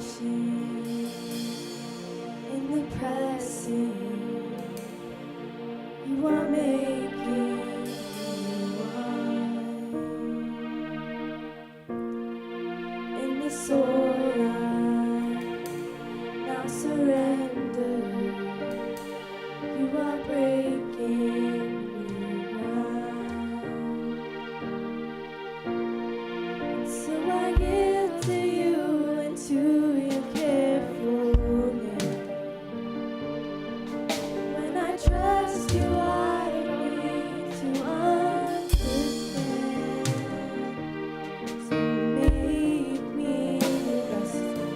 crushing, in the pressing. You are making me wine. In the soul I now surrender. You are breaking me ground. So I give to you and to your carefulness. When I trust you, I don't need to understand. So make me your vessel.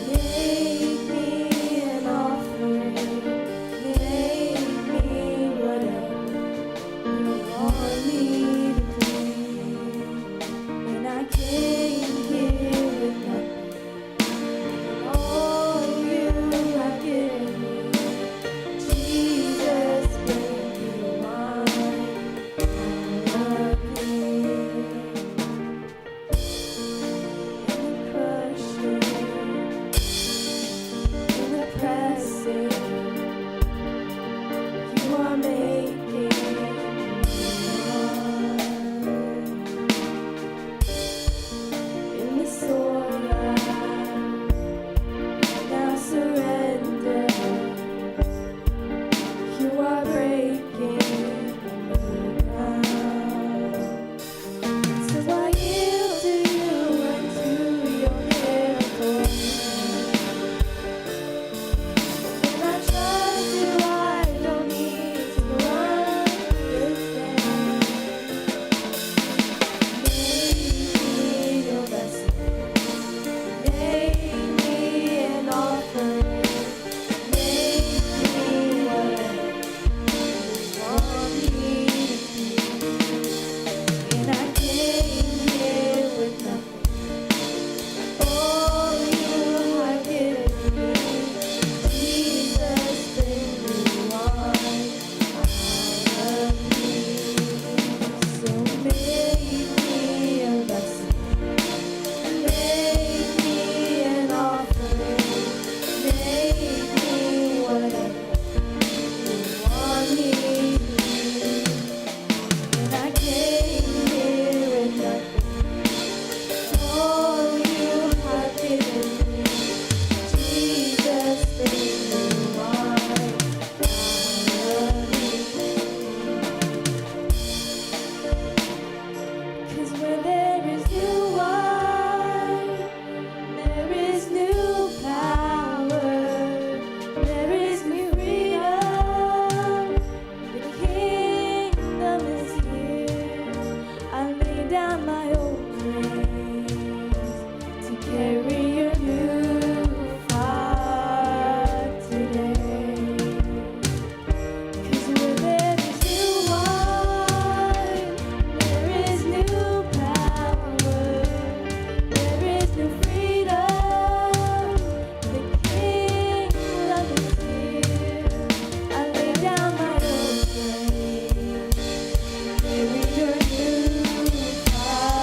Make me an offering. Make me whatever you want me to be. And I came here with nothing. All you have given me. Jesus, bring me wine. I love you. In the crushing, in the pressing, you are making me wine. In the soul I now surrender. You are breaking me ground. So I yield to you and to your miracles. When I trust you, I don't need to understand. Make me your vessel. Make me an offering. Make me whatever you want me to be. And I came here with nothing. All you have given me. Jesus, bring me wine. I love you. So make me a vessel. Make me an offering. Make me whatever you want me to be. And I came here with nothing. All you have given me. Jesus, bring me wine. I love you. 'Cause where there is new wine, there is new power, there is new freedom. The kingdom is here. I lay down my old ways to carry your new fire today. 'Cause where there is new wine, there is new power, there is new freedom. The kingdom is here. I lay down my old ways, carry your new fire.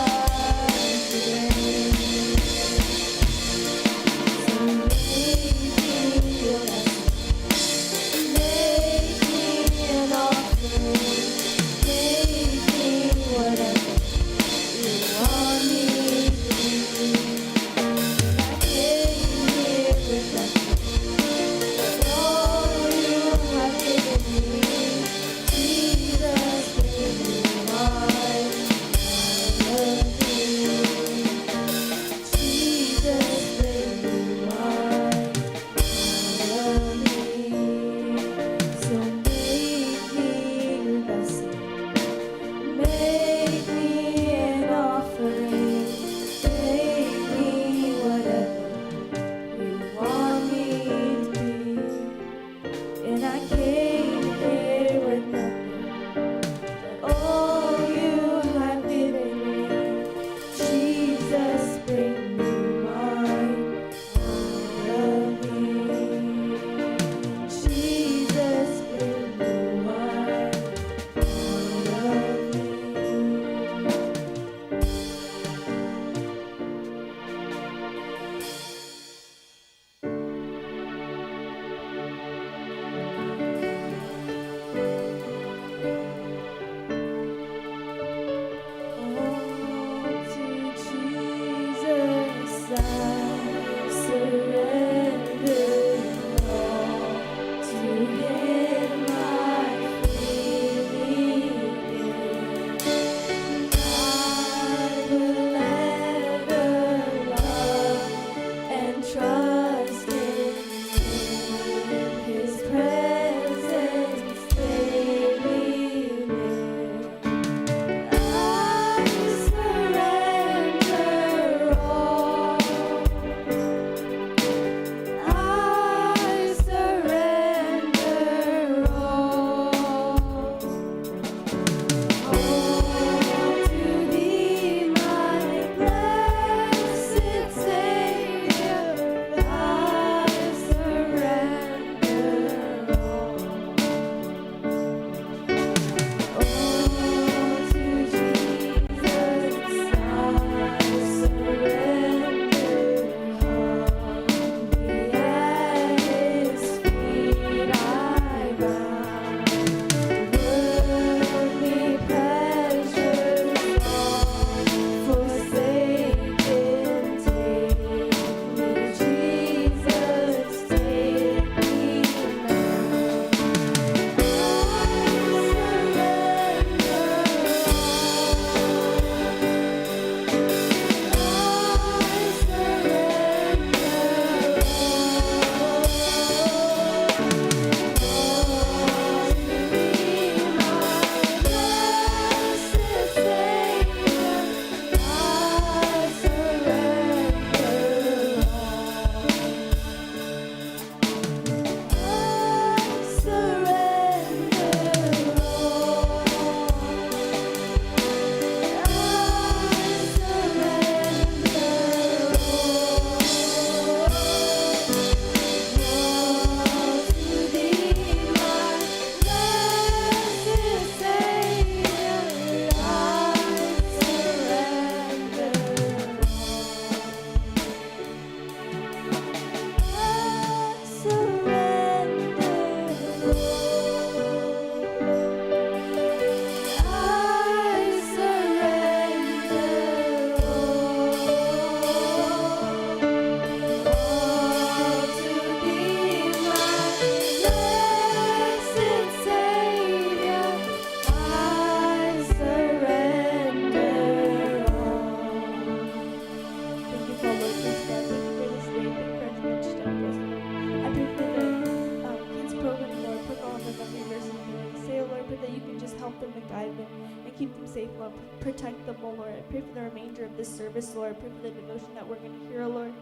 help them and guide them and keep them safe, Lord. Protect them, oh Lord. I pray for the remainder of this service, Lord. I pray for the devotion that we're going to hear, oh Lord.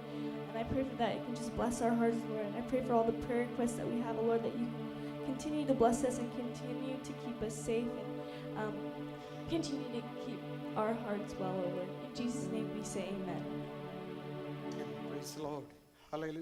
And I pray for that it can just bless our hearts, Lord. And I pray for all the prayer requests that we have, oh Lord, that you can continue to bless us and continue to keep us safe and continue to keep our hearts well, oh Lord. In Jesus' name we say amen. Praise the Lord. Hallelujah.